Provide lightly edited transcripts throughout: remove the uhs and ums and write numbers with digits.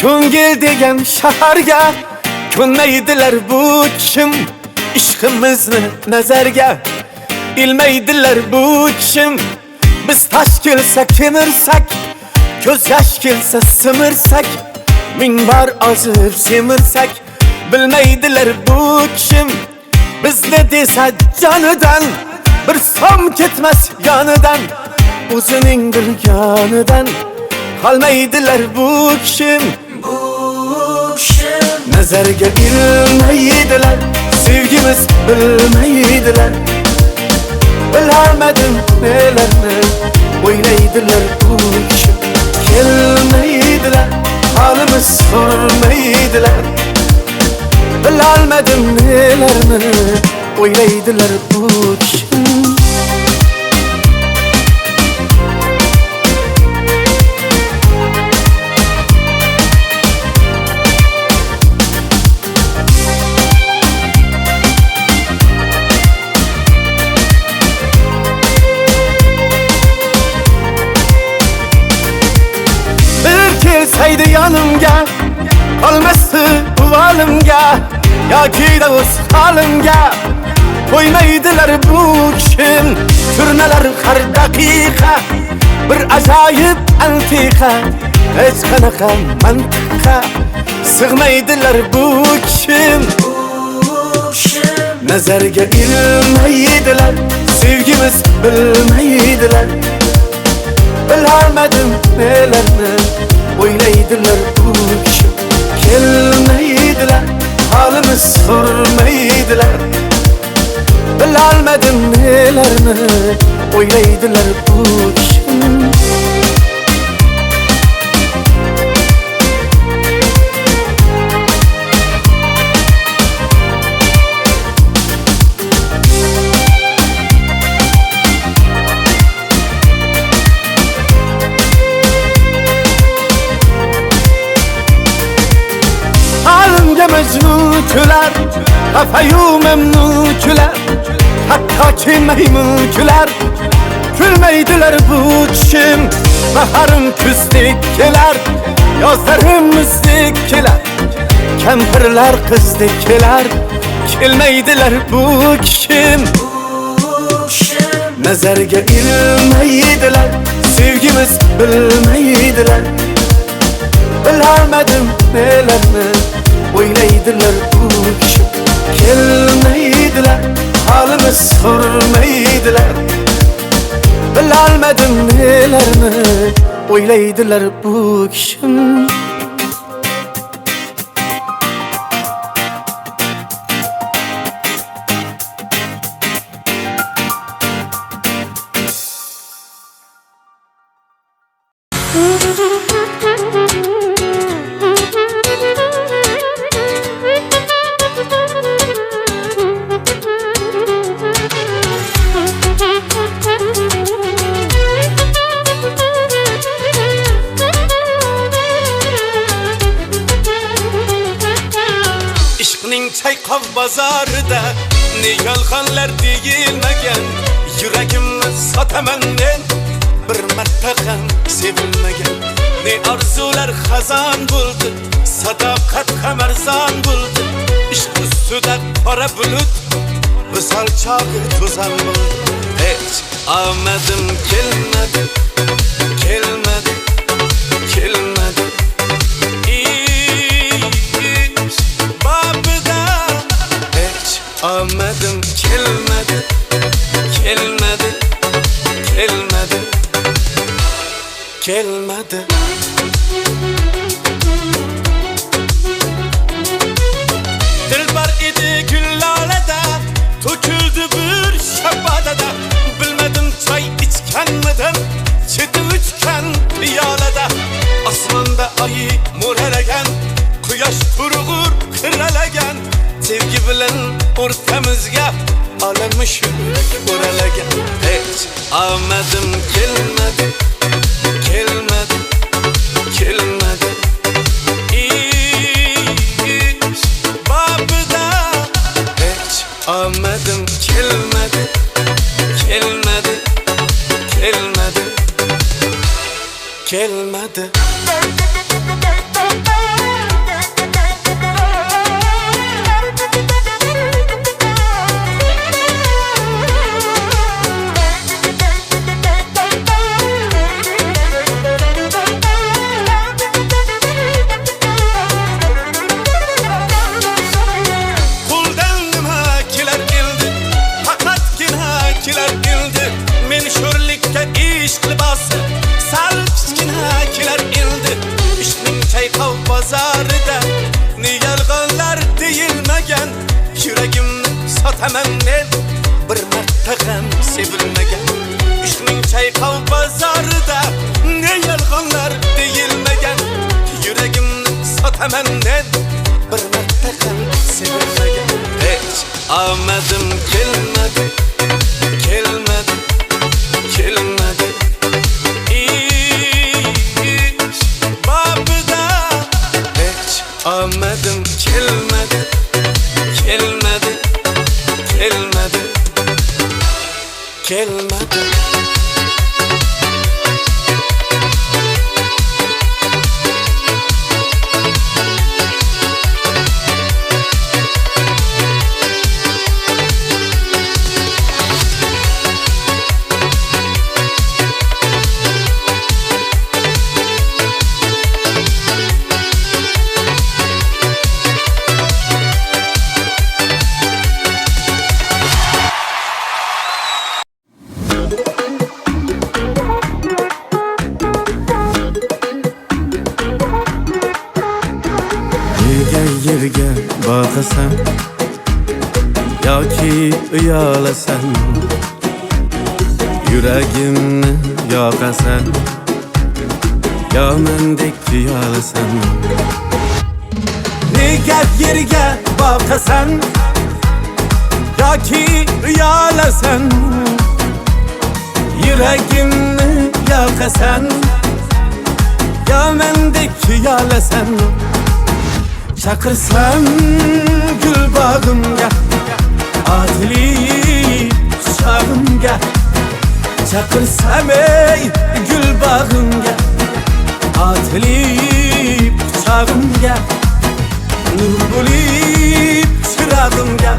Ko'ngil degan shaharga ko'nmaydilar bu kim? Ishqimizni nazarga ilmaydilar bu kim? Biz tash kelsa kemirsak, ko'z yosh kelsa simirsak, ming bor ozib semirsak, bilmaydilar bu kim? Bizni desa jonidan bir som ketmas yonidan, o'zining bilganidan qolmaydilar bu kim? Nazarga ilmaydilar, sevgimiz bilmaydilar. Bilamadim nelarni o'ylaydilar bu kim? Kelmaydilar, holimiz sormaydilar. Bilamadim nelarni o'ylaydilar bu kim? Kelsaydi yanımga, qolmasdi bu olimga, yoki da o'z halimga qo'ymaydilar bu kim? Turnalar har daqiqa bir ajoyib antiqa, hech qanaqa mantiqqa sig'maydilar bu kim? Nazarga ilmaydilar, sevgimiz bilmaydilar. Bilamadim nelarni o'ylaydilar bu kim? Kelmaydilar, holimiz sormaydilar. Bilamadim nelarni o'ylaydilar bu kim? Mecnun küler, kafayu memnun küler, hattoki maymun küler. Külmeydiler bu kim? Baharım küzdek keler, yozlarım müzdek keler. Kempirler kızdek keler, kelmeydiler bu kim? Nazarga ilmaydilar, sevgimiz bilmaydilar. Bilamadim nelarni o'ylaydilar bu kim? Kelmaydilar, holimiz sormaydilar. Bilamadim nelarni o'ylaydilar bu kim? Çayqov bozorida ne yolg'onlar deyilmagan, yuragimni sotaman men bir marta ham sevilmagan. Ne orzular xazon bo'ldi, sadoqat ham arzon bo'ldi. Ishq ustida qora bulut, visol chog'i to'zon bo'ldi. Hech omadim kelmadi, kelmadi, kelmadi. Omadim kelmadi, kelmadi, kelmadi, kelmadi. Dilbar edi gullalada, to'kildi bir shabadada. Bilmadim choy ichganmidim, cheti uchgan piyolada. Osmonda oyi mo'ralagan, quyosh turg'ur qiralagan. Sevgi bilan o'rtamizga olamushuk o'ralagan. Hech omadim kelmadi, kelmadi, kelmadi. Ish babida hech omadim kelmadi, kelmadi, kelmadi, kelmadi. sotaman men bir marta ham sevilmagan ishning chayqov bozorida ne yolg'onlar deyilmagan yuragimni sotaman men bir marta ham sevilmagan hech omadim kelmadi kelmadi kelmadi ish babida hech omadim kelmadi kelmadi kelmadi kelmadi yerga boqasan yoki uyalasan yuragimni yoqasan yo mendek tuyalasan nega yerga boqasan yoki uyalasan yuragimni yoqasan yo mendek tuyalasan chaqirsam gul bog'imga otilib shog'imga chaqirsam ey gul bog'imga otilib shog'imga nur bo'lib chirog'imga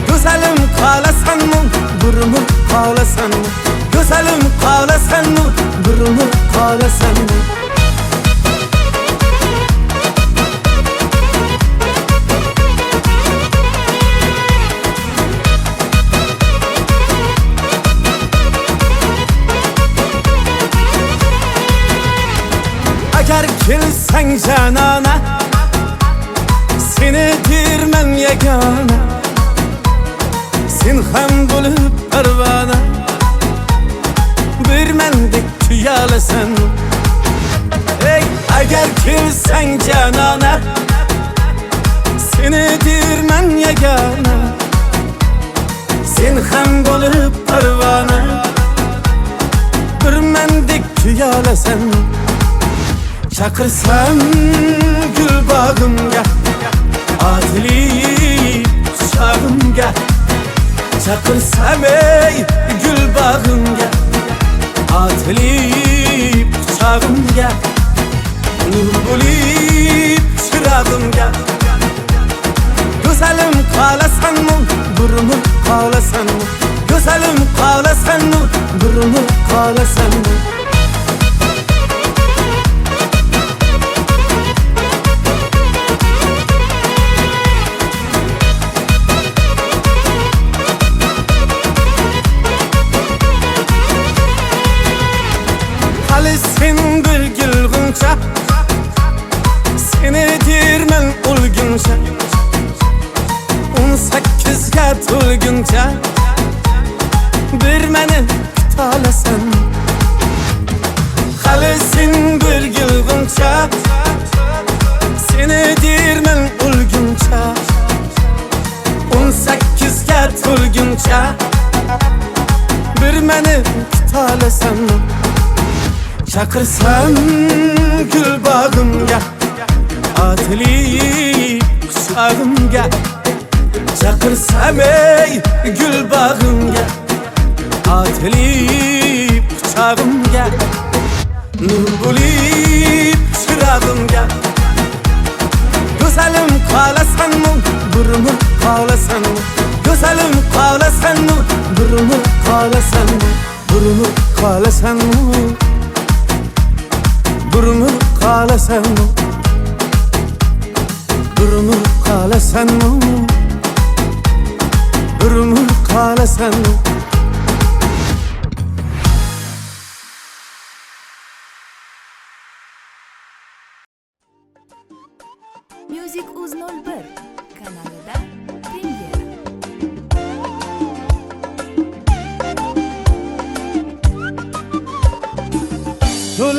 go'zalim qolasanmi burmi qolasanmi go'zalim qolasanmi burmi qolasanmi Agar kelsang janona seni derman yagona sen ham bo'lib parvona bir mendek tuyalasan ey agar kelsang janona seni derman yagona sen ham bo'lib parvona bir mendek tuyalasan chaqirsam gul bog'imga otilib shog'imga chaqirsam ey gul bog'imga otilib shog'imga nur bo'lib chirog'imga go'zalim qolasanmi burmi qolasanmi go'zalim qolasanmi burmi qolasanmi sen bir gülgünce seni derman o'lguncha 18ga to'lguncha bir meni kutolasan hali sen bir gülgünce seni derman o'lguncha 18ga to'lguncha bir meni kutolasan chaqirsam gul bog'imga otilib shog'imga chaqirsam ey gul bog'imga otilib quchog'imga nur bo'lib chirog'imga go'zalim qolasanmi burmi qolasanmi go'zalim qolasanmi burmi qolasanmi burmi qolasanmi burmi qolasanmi burmi qolasanmi burmi qolasanmi Music.uz 01 kanalida premyera.